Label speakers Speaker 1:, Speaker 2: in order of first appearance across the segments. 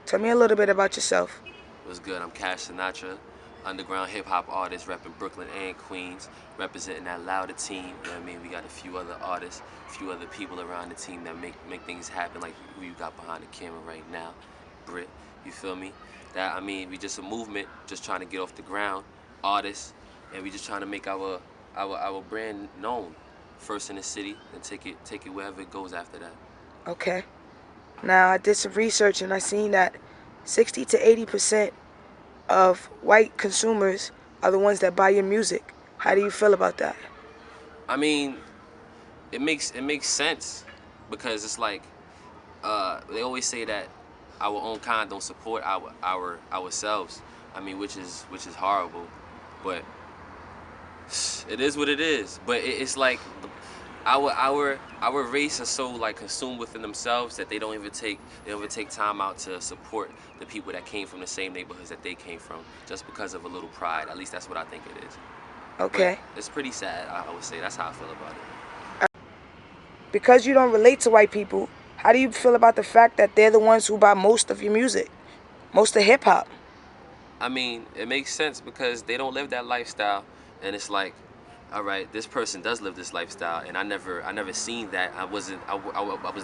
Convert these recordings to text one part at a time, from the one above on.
Speaker 1: Tell me a little bit about yourself.
Speaker 2: What's good? I'm Sinatra, underground hip hop artist repping Brooklyn and Queens, representing that Louder team. You know what I mean? We got a few other artists, a few other people around the team that make things happen, like who you got behind the camera right now, Brit. You feel me? We just a movement, just trying to get off the ground, artists, and we just trying to make our brand known, first in the city, and take it wherever it goes after that.
Speaker 1: Okay. Now, I did some research and I seen that 60 to 80% of white consumers are the ones that buy your music. How do you feel about that?
Speaker 2: I mean, it makes sense because it's like they always say that our own kind don't support ourselves. I mean, which is horrible, but it is what it is. But it's like our race are so like consumed within themselves that they don't even take time out to support the people that came from the same neighborhoods that they came from just because of a little pride. At least that's what I think it is.
Speaker 1: Okay.
Speaker 2: But it's pretty sad. I would say that's how I feel about it.
Speaker 1: Because you don't relate to white people, how do you feel about the fact that they're the ones who buy most of your music, most of hip hop?
Speaker 2: I mean, it makes sense because they don't live that lifestyle, and it's like, all right, this person does live this lifestyle, and I never seen that. I was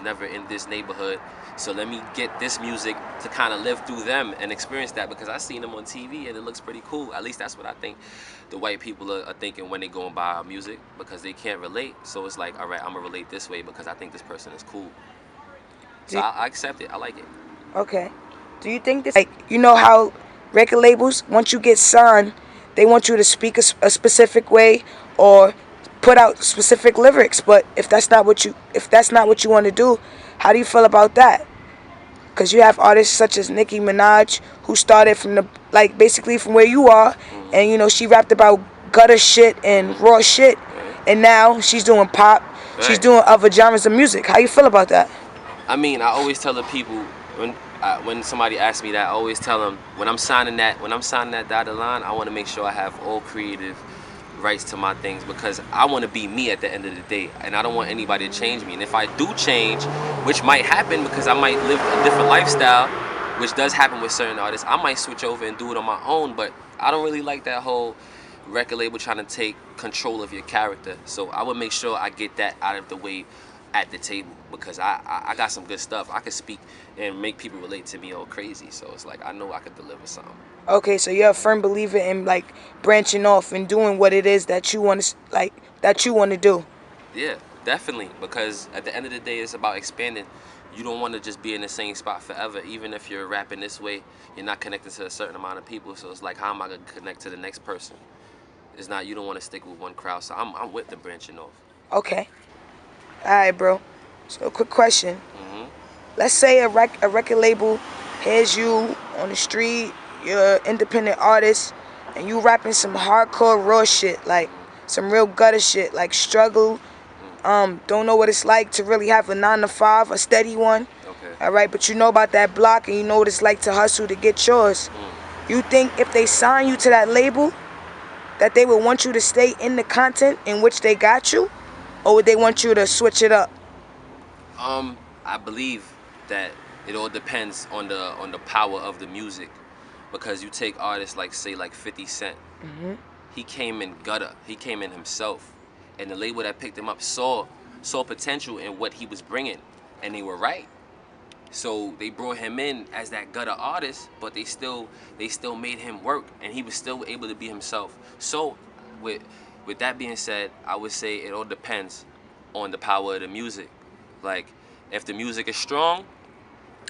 Speaker 2: never in this neighborhood, so let me get this music to kind of live through them and experience that because I seen them on TV and it looks pretty cool. At least that's what I think the white people are thinking when they go and buy our music because they can't relate. So it's like, all right, I'm gonna relate this way because I think this person is cool. So I accept it. I like it.
Speaker 1: Okay. Do you think this, like, you know how record labels, once you get signed, they want you to speak a specific way or put out specific lyrics, but if that's not what you want to do, how do you feel about that? Because you have artists such as Nicki Minaj who started from the, like, basically from where you are, and she rapped about gutter shit and raw shit, and now she's doing pop, she's doing other genres of music. How you feel about that?
Speaker 2: I mean, I always tell the people when somebody asks me that, I always tell them when I'm signing that dotted line, I want to make sure I have all creative rights to my things because I want to be me at the end of the day, and I don't want anybody to change me. And if I do change, which might happen because I might live a different lifestyle, which does happen with certain artists, I might switch over and do it on my own. But I don't really like that whole record label trying to take control of your character. So I would make sure I get that out of the way at the table because I got some good stuff. I could speak and make people relate to me all crazy. So it's like I know I could deliver something.
Speaker 1: Okay, so you're a firm believer in, like, branching off and doing what it is that you want to, like, that you want to do.
Speaker 2: Yeah, definitely. Because at the end of the day, it's about expanding. You don't want to just be in the same spot forever. Even if you're rapping this way, you're not connected to a certain amount of people. So it's like, how am I gonna connect to the next person? It's not. You don't want to stick with one crowd. So I'm with the branching off.
Speaker 1: Okay. All right, bro. So, quick question.
Speaker 2: Hmm.
Speaker 1: Let's say a record label hears you on the street, you're an independent artist, and you rapping some hardcore raw shit, like some real gutter shit, like struggle, don't know what it's like to really have a 9 to 5, a steady one.
Speaker 2: Okay.
Speaker 1: All right, but you know about that block and you know what it's like to hustle to get yours. You think if they sign you to that label, that they would want you to stay in the content in which they got you, or would they want you to switch it up?
Speaker 2: I believe that it all depends on the power of the music, because you take artists like say like 50 Cent. He came in gutter. He came in himself, and the label that picked him up saw potential in what he was bringing, and they were right. So they brought him in as that gutter artist, but they still made him work, and he was still able to be himself. So with that being said, I would say it all depends on the power of the music. Like if the music is strong,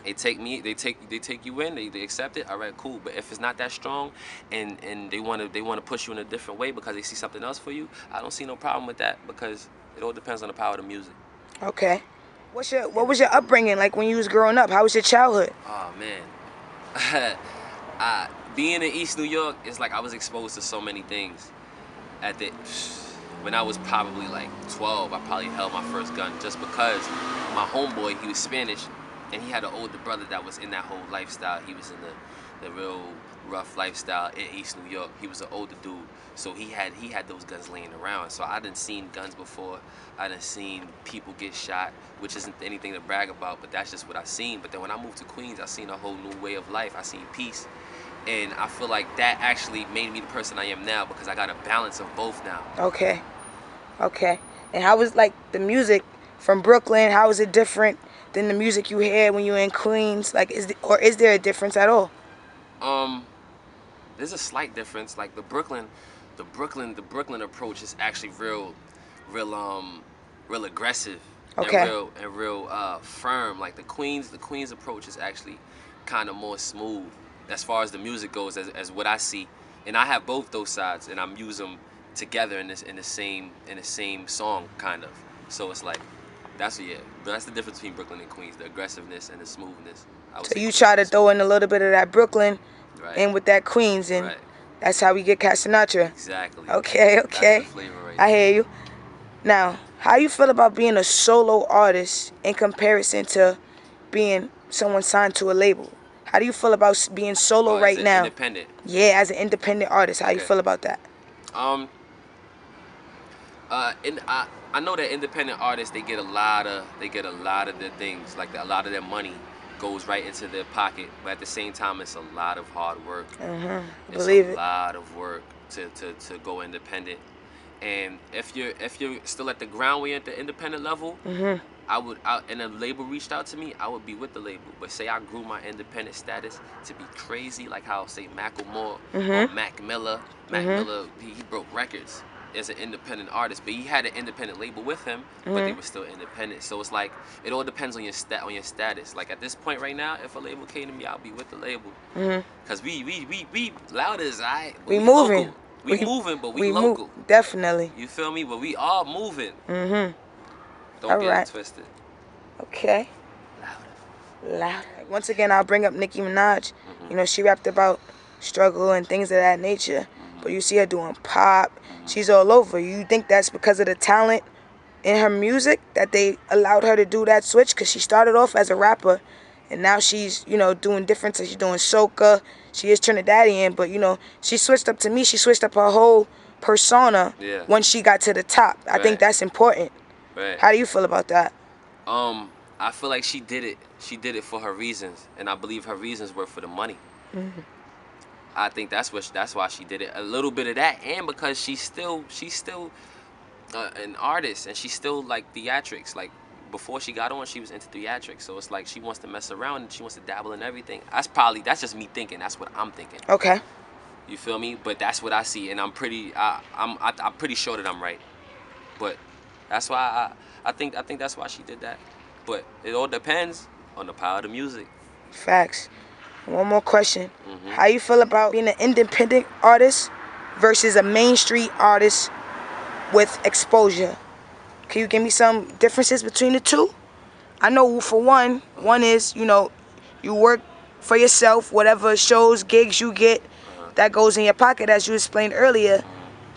Speaker 2: they take you in, they accept it. All right, cool. But if it's not that strong, and they want to push you in a different way because they see something else for you, I don't see no problem with that because it all depends on the power of the music.
Speaker 1: Okay. What was your upbringing like when you was growing up? How was your childhood?
Speaker 2: Oh man, being in East New York, it's like I was exposed to so many things. When I was probably like 12, I probably held my first gun just because my homeboy, he was Spanish, and he had an older brother that was in that whole lifestyle. He was in the real rough lifestyle in East New York. He was an older dude, so he had those guns laying around. So I done seen guns before. I done seen people get shot, which isn't anything to brag about, but that's just what I seen. But then when I moved to Queens, I seen a whole new way of life. I seen peace, and I feel like that actually made me the person I am now because I got a balance of both now.
Speaker 1: Okay. Okay. And how was like the music from Brooklyn? How is it different than the music you hear when you're in Queens? Like, is there a difference at all?
Speaker 2: Um, there's a slight difference. Like the Brooklyn approach is actually real real aggressive
Speaker 1: Okay.
Speaker 2: and real firm. Like the Queens approach is actually kind of more smooth as far as the music goes, as what I see. And I have both those sides, and I'm using them together in the same song, kind of. So it's like that's the difference between Brooklyn and Queens: the aggressiveness and the smoothness. I would
Speaker 1: So
Speaker 2: say
Speaker 1: you
Speaker 2: Queens
Speaker 1: try to
Speaker 2: is
Speaker 1: throw
Speaker 2: smooth.
Speaker 1: in a little bit of that Brooklyn
Speaker 2: Right,
Speaker 1: in with that Queens, and
Speaker 2: right,
Speaker 1: that's how we get Cat Sinatra.
Speaker 2: exactly.
Speaker 1: Okay,
Speaker 2: That's the
Speaker 1: okay.
Speaker 2: flavor right
Speaker 1: I
Speaker 2: there.
Speaker 1: hear you. Now, how you feel about being a solo artist in comparison to being someone signed to a label? How do you feel about being solo
Speaker 2: Oh, as
Speaker 1: right
Speaker 2: an
Speaker 1: now?
Speaker 2: independent.
Speaker 1: Yeah, as an independent artist, how you
Speaker 2: Okay.
Speaker 1: feel about that?
Speaker 2: Um. And I know that independent artists they get a lot of their things, like a lot of their money goes right into their pocket, but at the same time it's a lot of hard work.
Speaker 1: I
Speaker 2: It's a
Speaker 1: believe it.
Speaker 2: lot of work to go independent. And if you're still at the ground where you're at the independent level, and a label reached out to me, I would be with the label. But say I grew my independent status to be crazy, like how say Macklemore or Mac Miller. Mac Miller, he broke records as an independent artist, but he had an independent label with him, but they were still independent. So it's like it all depends on your status. Like at this point right now, if a label came to me, I'll be with the label. Cause we loud as but
Speaker 1: We
Speaker 2: we
Speaker 1: moving.
Speaker 2: local. We moving, but we
Speaker 1: We move
Speaker 2: local.
Speaker 1: definitely.
Speaker 2: You feel me? But we are moving. Don't
Speaker 1: All
Speaker 2: get it
Speaker 1: right.
Speaker 2: twisted.
Speaker 1: Okay.
Speaker 2: Louder.
Speaker 1: Loud. Once again, I'll bring up Nicki Minaj.
Speaker 2: Mhm.
Speaker 1: You know, she rapped about struggle and things of that nature. But you see her doing pop. She's all over. You think that's because of the talent in her music that they allowed her to do that switch? Because she started off as a rapper, and now she's, doing different things. She's doing soca. She is Trinidadian, but, she switched up to me. She switched up her whole persona
Speaker 2: Yeah.
Speaker 1: when she got to the top. I think
Speaker 2: Right.
Speaker 1: that's important.
Speaker 2: Right.
Speaker 1: How do you feel about that?
Speaker 2: I feel like she did it. She did it for her reasons, and I believe her reasons were for the money. I think that's why she did it. A little bit of that, and because she's still an artist, and she's still like theatrics. Like before she got on, she was into theatrics. So it's like she wants to mess around and she wants to dabble in everything. That's just me thinking. That's what I'm thinking.
Speaker 1: Okay.
Speaker 2: You feel me? But that's what I see, and I'm pretty sure that I'm right. But that's why I think that's why she did that. But it all depends on the power of the music.
Speaker 1: Facts. One more question. How you feel about being an independent artist versus a mainstream artist with exposure? Can you give me some differences between the two? I know for one is, you work for yourself, whatever shows, gigs you get, that goes in your pocket as you explained earlier.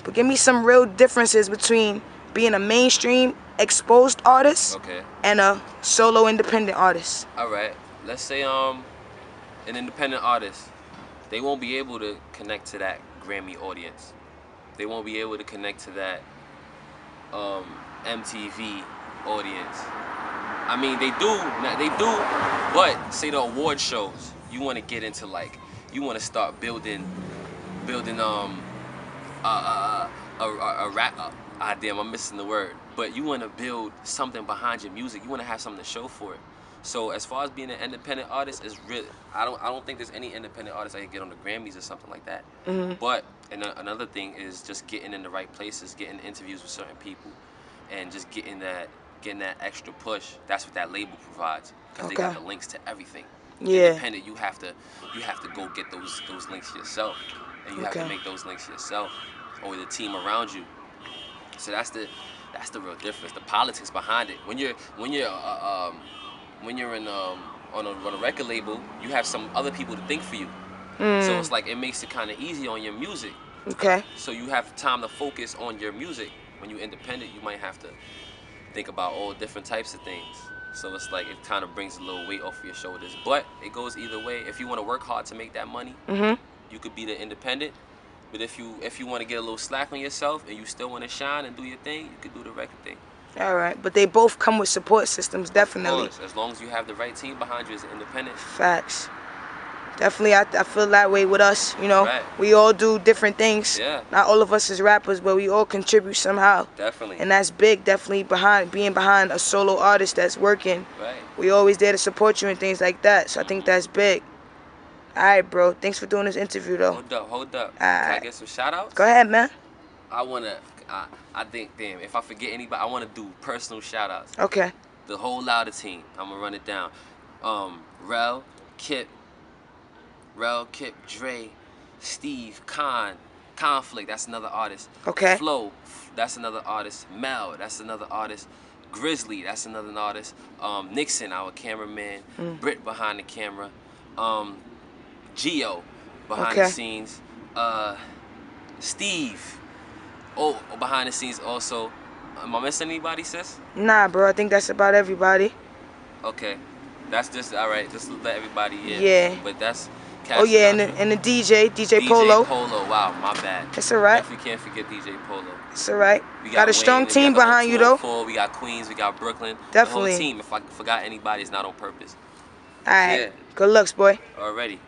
Speaker 1: But give me some real differences between being a mainstream exposed artist
Speaker 2: Okay.
Speaker 1: and a solo independent artist.
Speaker 2: All right. Let's say an independent artist, they won't be able to connect to that Grammy audience. They won't be able to connect to that MTV audience. I mean, they do, but say the award shows, you want to get into you want to start building a rap. Damn, I'm missing the word. But you want to build something behind your music. You want to have something to show for it. So as far as being an independent artist, is really I don't think there's any independent artist that can get on the Grammys or something like that. But another thing is just getting in the right places, getting interviews with certain people, and just getting that extra push. That's what that label provides because they got
Speaker 1: Okay.
Speaker 2: the links to everything.
Speaker 1: Yeah.
Speaker 2: Independent, you have to go get those links yourself, and you have to
Speaker 1: Okay.
Speaker 2: make those links yourself or with the team around you. So that's the real difference. The politics behind it. When you're on a record label, you have some other people to think for you. So it's like it makes it kind of easy on your music.
Speaker 1: Okay.
Speaker 2: So you have time to focus on your music. When you're independent, you might have to think about all different types of things. So it's like it kind of brings a little weight off your shoulders. But it goes either way. If you want to work hard to make that money, You could be the independent. But if you want to get a little slack on yourself and you still want to shine and do your thing, you could do the record thing.
Speaker 1: All right, but they both come with support systems, definitely.
Speaker 2: Of course, as long as you have the right team behind you as an independent.
Speaker 1: Facts. Definitely, I feel that way with us, you know.
Speaker 2: Right.
Speaker 1: We all do different things.
Speaker 2: Yeah.
Speaker 1: Not all of us is rappers, but we all contribute somehow.
Speaker 2: Definitely.
Speaker 1: And that's big, definitely being behind a solo artist that's working.
Speaker 2: Right.
Speaker 1: We always there to support you and things like that. So I think that's big. All right, bro. Thanks for doing this interview, though.
Speaker 2: Hold up.
Speaker 1: All
Speaker 2: Can I
Speaker 1: right.
Speaker 2: get some shout outs?
Speaker 1: Go ahead, man.
Speaker 2: I think, damn, if I forget anybody, I want to do personal shout outs.
Speaker 1: Okay.
Speaker 2: The whole Louder team. I'm going to run it down. Rel, Kip, Dre, Steve, Conflict, that's another artist.
Speaker 1: Okay.
Speaker 2: Flo, that's another artist. Mel, that's another artist. Grizzly, that's another artist. Nixon, our cameraman. Britt behind the camera. Geo behind the scenes. Steve, behind the scenes also. Am I missing anybody, sis?
Speaker 1: Nah, bro. I think that's about everybody.
Speaker 2: Okay. That's just, all right, just let everybody in.
Speaker 1: Yeah.
Speaker 2: But that's...
Speaker 1: Oh, yeah, and the DJ Polo.
Speaker 2: DJ Polo, wow, my bad.
Speaker 1: It's all right.
Speaker 2: Definitely can't forget DJ Polo.
Speaker 1: It's all right.
Speaker 2: We
Speaker 1: got a strong
Speaker 2: Wayne,
Speaker 1: team behind you, though.
Speaker 2: We got Queens, we got Brooklyn.
Speaker 1: Definitely.
Speaker 2: The whole team. If I forgot anybody, it's not on purpose.
Speaker 1: All right.
Speaker 2: Yeah.
Speaker 1: Good looks, boy.
Speaker 2: Already.